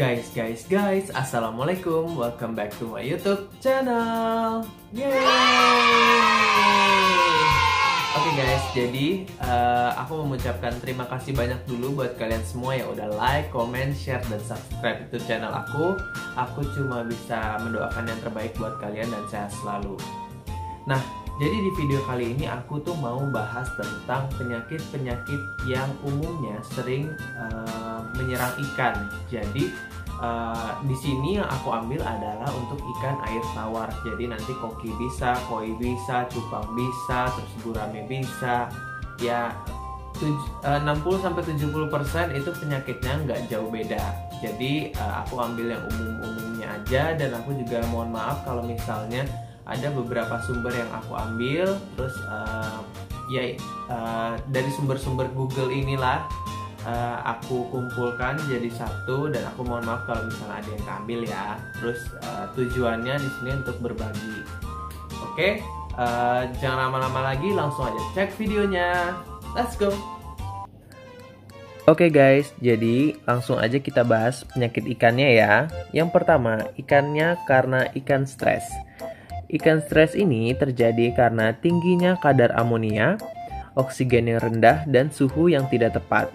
Guys, Assalamualaikum. Welcome back to my YouTube channel. Yeay. Oke guys, jadi aku mengucapkan terima kasih banyak dulu buat kalian semua yang udah like, comment, share, dan subscribe YouTube channel aku. Aku cuma bisa mendoakan yang terbaik buat kalian dan sehat selalu. Nah, jadi di video kali ini aku tuh mau bahas tentang penyakit-penyakit yang umumnya sering menyerang ikan. Jadi di sini yang aku ambil adalah untuk ikan air tawar. Jadi nanti koki bisa, koi bisa, cupang bisa, terus gurame bisa. Ya 60-70% itu penyakitnya nggak jauh beda. Jadi aku ambil yang umum-umumnya aja, dan aku juga mohon maaf kalau misalnya ada beberapa sumber yang aku ambil, terus dari sumber-sumber Google inilah aku kumpulkan jadi satu, dan aku mohon maaf kalau misalnya ada yang keambil ya. Terus tujuannya di sini untuk berbagi. Oke, jangan lama-lama lagi, langsung aja cek videonya. Let's go. Oke guys, jadi langsung aja kita bahas penyakit ikannya ya. Yang pertama, ikannya karena ikan stres. Ikan stres ini terjadi karena tingginya kadar amonia, oksigen yang rendah, dan suhu yang tidak tepat,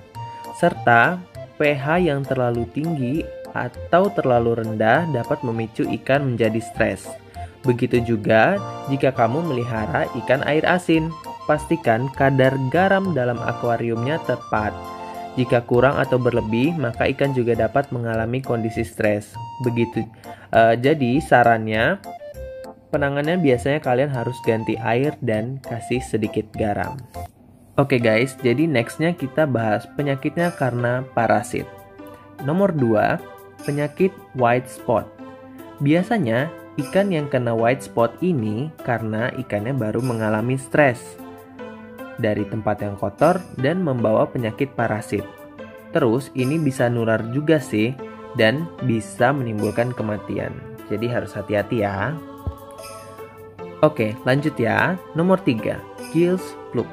serta pH yang terlalu tinggi atau terlalu rendah dapat memicu ikan menjadi stres. Begitu juga jika kamu melihara ikan air asin, pastikan kadar garam dalam akuariumnya tepat. Jika kurang atau berlebih, maka ikan juga dapat mengalami kondisi stres. Begitu. Jadi sarannya, penanganannya biasanya kalian harus ganti air dan kasih sedikit garam. Oke guys, jadi nextnya kita bahas penyakitnya karena parasit. Nomor 2, penyakit white spot. Biasanya ikan yang kena white spot ini karena ikannya baru mengalami stres dari tempat yang kotor dan membawa penyakit parasit. Terus ini bisa nular juga sih, dan bisa menimbulkan kematian. Jadi harus hati-hati ya. Oke, lanjut ya. Nomor 3, Gills fluke.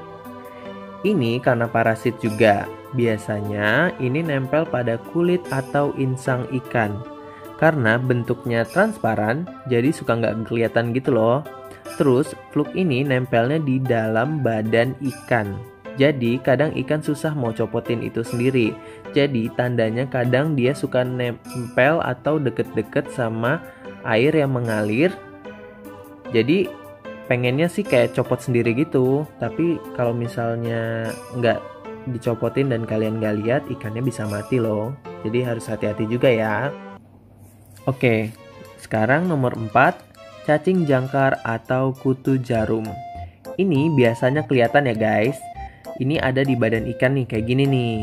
Ini karena parasit juga. Biasanya ini nempel pada kulit atau insang ikan. Karena bentuknya transparan, jadi suka nggak kelihatan gitu loh. Terus, fluke ini nempelnya di dalam badan ikan. Jadi, kadang ikan susah mau copotin itu sendiri. Jadi, tandanya kadang dia suka nempel atau deket-deket sama air yang mengalir. Jadi pengennya sih kayak copot sendiri gitu, tapi kalau misalnya nggak dicopotin dan kalian nggak lihat, ikannya bisa mati loh. Jadi harus hati-hati juga ya. Oke, sekarang nomor 4, cacing jangkar atau kutu jarum. Ini biasanya kelihatan ya guys. Ini ada di badan ikan nih, kayak gini nih.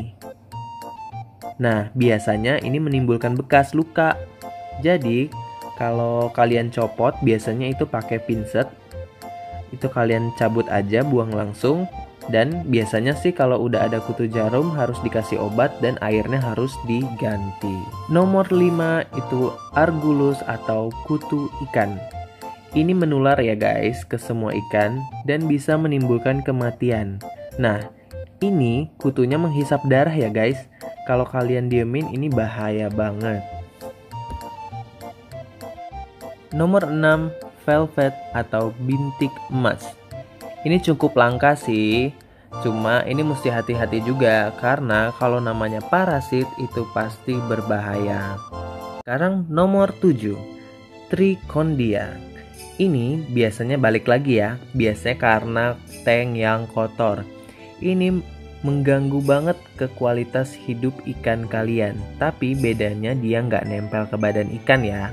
Nah, biasanya ini menimbulkan bekas luka. Jadi kalau kalian copot, biasanya itu pakai pinset. Itu kalian cabut aja, buang langsung. Dan biasanya sih kalau udah ada kutu jarum harus dikasih obat dan airnya harus diganti. Nomor 5 itu argulus atau kutu ikan. Ini menular ya guys ke semua ikan dan bisa menimbulkan kematian. Nah, ini kutunya menghisap darah ya guys. Kalau kalian diemin, ini bahaya banget. Nomor 6, velvet atau bintik emas. Ini cukup langka sih, cuma ini mesti hati-hati juga karena kalau namanya parasit itu pasti berbahaya. Sekarang nomor 7, trichondia. Ini biasanya balik lagi ya, biasanya karena tank yang kotor. Ini mengganggu banget ke kualitas hidup ikan kalian, tapi bedanya dia nggak nempel ke badan ikan ya.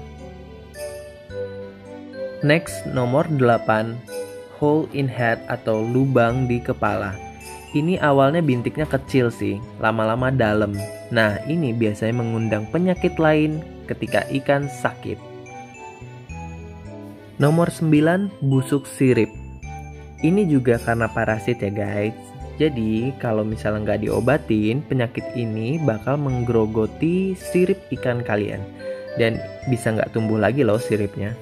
Next, nomor 8, hole in head atau lubang di kepala. Ini awalnya bintiknya kecil sih, lama-lama dalam. Nah, ini biasanya mengundang penyakit lain ketika ikan sakit. Nomor 9, busuk sirip. Ini juga karena parasit ya guys. Jadi, kalau misalnya nggak diobatin, penyakit ini bakal menggerogoti sirip ikan kalian. Dan bisa nggak tumbuh lagi loh siripnya.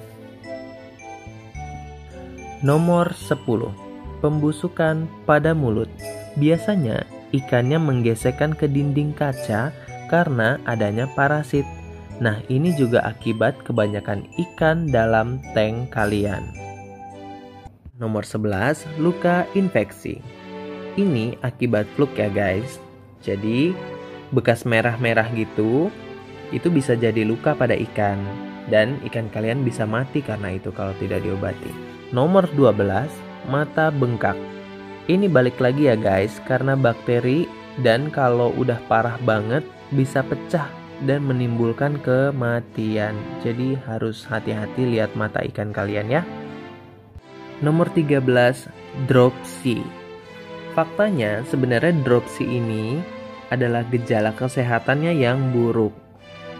Nomor 10, pembusukan pada mulut. Biasanya ikannya menggesekkan ke dinding kaca karena adanya parasit. Nah, ini juga akibat kebanyakan ikan dalam tank kalian. Nomor 11, luka infeksi. Ini akibat fluk ya guys. Jadi, bekas merah-merah gitu, itu bisa jadi luka pada ikan. Dan ikan kalian bisa mati karena itu kalau tidak diobati. Nomor 12, mata bengkak. Ini balik lagi ya guys, karena bakteri dan kalau udah parah banget bisa pecah dan menimbulkan kematian. Jadi harus hati-hati lihat mata ikan kalian ya. Nomor 13, dropsy. Faktanya sebenarnya dropsy ini adalah gejala kesehatannya yang buruk.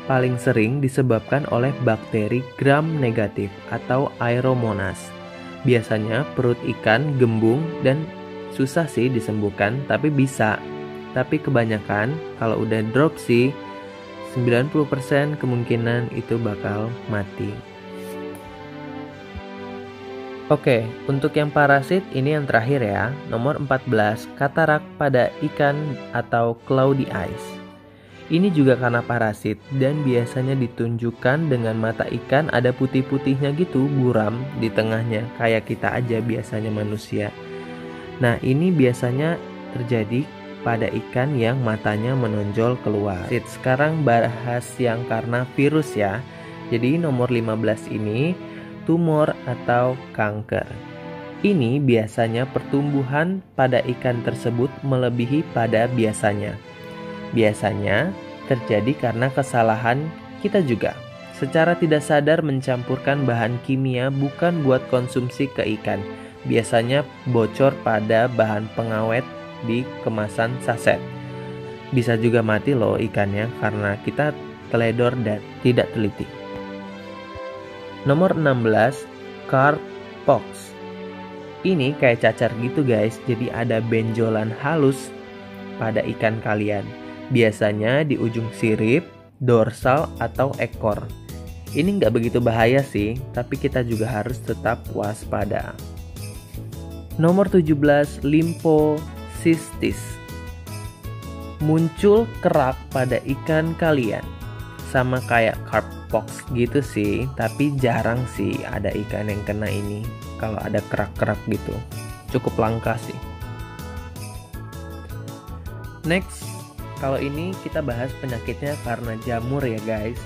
Paling sering disebabkan oleh bakteri gram negatif atau Aeromonas. Biasanya perut ikan gembung dan susah sih disembuhkan, tapi bisa. Tapi kebanyakan kalau udah dropsy 90% kemungkinan itu bakal mati. Oke, untuk yang parasit ini yang terakhir ya. Nomor 14, katarak pada ikan atau cloudy eyes. Ini juga karena parasit dan biasanya ditunjukkan dengan mata ikan ada putih-putihnya gitu, buram di tengahnya, kayak kita aja biasanya manusia. Nah, ini biasanya terjadi pada ikan yang matanya menonjol keluar. Sekarang bahas yang karena virus ya. Jadi nomor 15 ini tumor atau kanker. Ini biasanya pertumbuhan pada ikan tersebut melebihi pada biasanya. Biasanya terjadi karena kesalahan kita juga. Secara tidak sadar mencampurkan bahan kimia bukan buat konsumsi ke ikan. Biasanya bocor pada bahan pengawet di kemasan saset. Bisa juga mati loh ikannya karena kita teledor dan tidak teliti. Nomor 16, carp pox. Ini kayak cacar gitu guys, jadi ada benjolan halus pada ikan kalian. Biasanya di ujung sirip, dorsal, atau ekor. Ini nggak begitu bahaya sih, tapi kita juga harus tetap waspada. Nomor 17, limfocystis. Muncul kerak pada ikan kalian. Sama kayak carp pox gitu sih, tapi jarang sih ada ikan yang kena ini. Kalau ada kerak-kerak gitu, cukup langka sih. Next, kalau ini kita bahas penyakitnya karena jamur ya guys.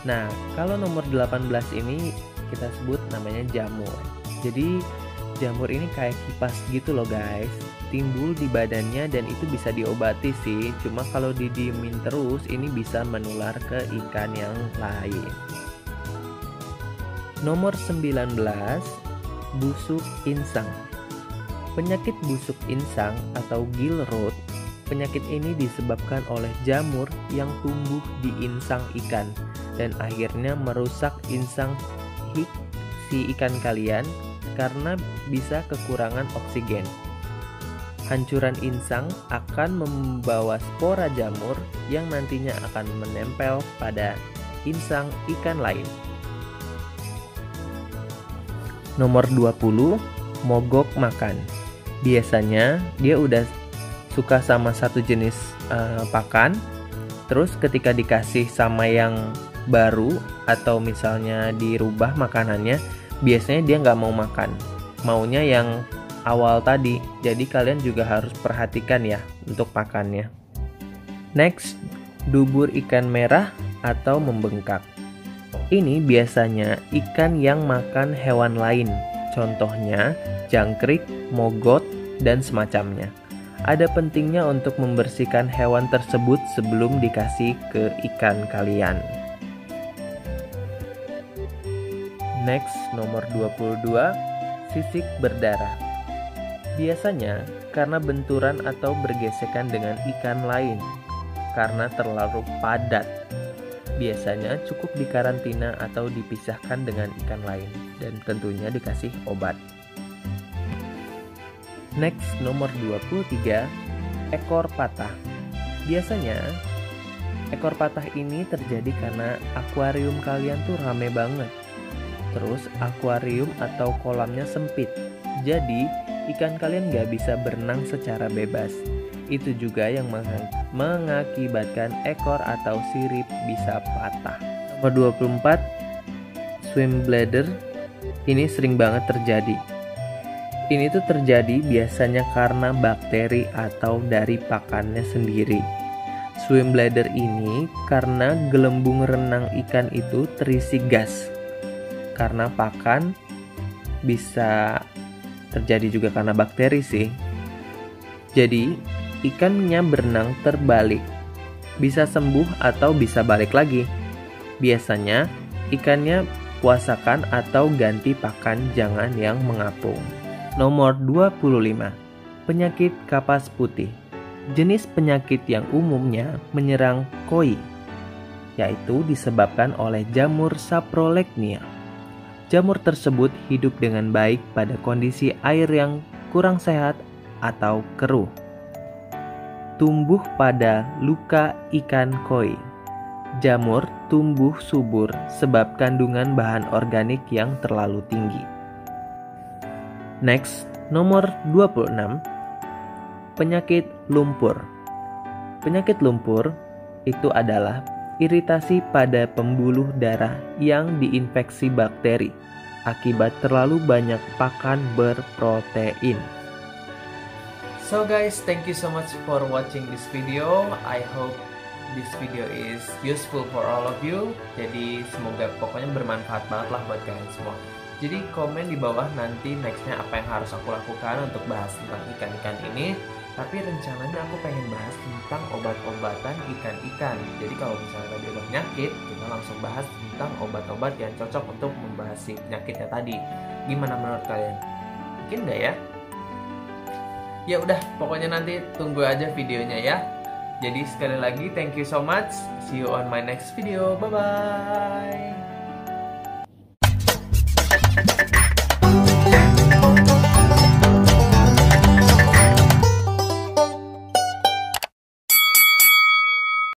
Nah, kalau nomor 18 ini kita sebut namanya jamur. Jadi jamur ini kayak kipas gitu loh guys, timbul di badannya dan itu bisa diobati sih. Cuma kalau didiemin terus ini bisa menular ke ikan yang lain. Nomor 19, busuk insang. Penyakit busuk insang atau gill rot. Penyakit ini disebabkan oleh jamur yang tumbuh di insang ikan dan akhirnya merusak insang si ikan kalian karena bisa kekurangan oksigen. Hancuran insang akan membawa spora jamur yang nantinya akan menempel pada insang ikan lain. Nomor 20, mogok makan. Biasanya dia udah suka sama satu jenis pakan, terus ketika dikasih sama yang baru atau misalnya dirubah makanannya, biasanya dia nggak mau makan, maunya yang awal tadi. Jadi kalian juga harus perhatikan ya untuk pakannya. Next, dubur ikan merah atau membengkak. Ini biasanya ikan yang makan hewan lain, contohnya jangkrik, mogot, dan semacamnya. Ada pentingnya untuk membersihkan hewan tersebut sebelum dikasih ke ikan kalian. Next, nomor 22, sisik berdarah. Biasanya karena benturan atau bergesekan dengan ikan lain, karena terlalu padat. Biasanya cukup dikarantina atau dipisahkan dengan ikan lain dan tentunya dikasih obat. Next, nomor 23, ekor patah. Biasanya ekor patah ini terjadi karena akuarium kalian tuh rame banget. Terus akuarium atau kolamnya sempit. Jadi ikan kalian gak bisa berenang secara bebas. Itu juga yang mengakibatkan ekor atau sirip bisa patah. Nomor 24, swim bladder. Ini sering banget terjadi. Ini tuh terjadi biasanya karena bakteri atau dari pakannya sendiri. Swim bladder ini karena gelembung renang ikan itu terisi gas. Karena pakan, bisa terjadi juga karena bakteri sih. Jadi, ikannya berenang terbalik. Bisa sembuh atau bisa balik lagi. Biasanya, ikannya puasakan atau ganti pakan, jangan yang mengapung. Nomor 25, penyakit kapas putih. Jenis penyakit yang umumnya menyerang koi, yaitu disebabkan oleh jamur Saprolegnia. Jamur tersebut hidup dengan baik pada kondisi air yang kurang sehat atau keruh. Tumbuh pada luka ikan koi. Jamur tumbuh subur sebab kandungan bahan organik yang terlalu tinggi. Next, nomor 26, penyakit lumpur. Penyakit lumpur itu adalah iritasi pada pembuluh darah yang diinfeksi bakteri akibat terlalu banyak pakan berprotein. So guys, thank you so much for watching this video. I hope this video is useful for all of you. Jadi semoga pokoknya bermanfaat banget lah buat kalian semua. Jadi komen di bawah nanti nextnya apa yang harus aku lakukan untuk bahas tentang ikan-ikan ini. Tapi rencananya aku pengen bahas tentang obat-obatan ikan-ikan. Jadi kalau misalnya tadi ada penyakit, kita langsung bahas tentang obat-obat yang cocok untuk membahas si penyakitnya tadi. Gimana menurut kalian? Mungkin nggak ya? Ya udah, pokoknya nanti tunggu aja videonya ya. Jadi sekali lagi thank you so much. See you on my next video. Bye bye.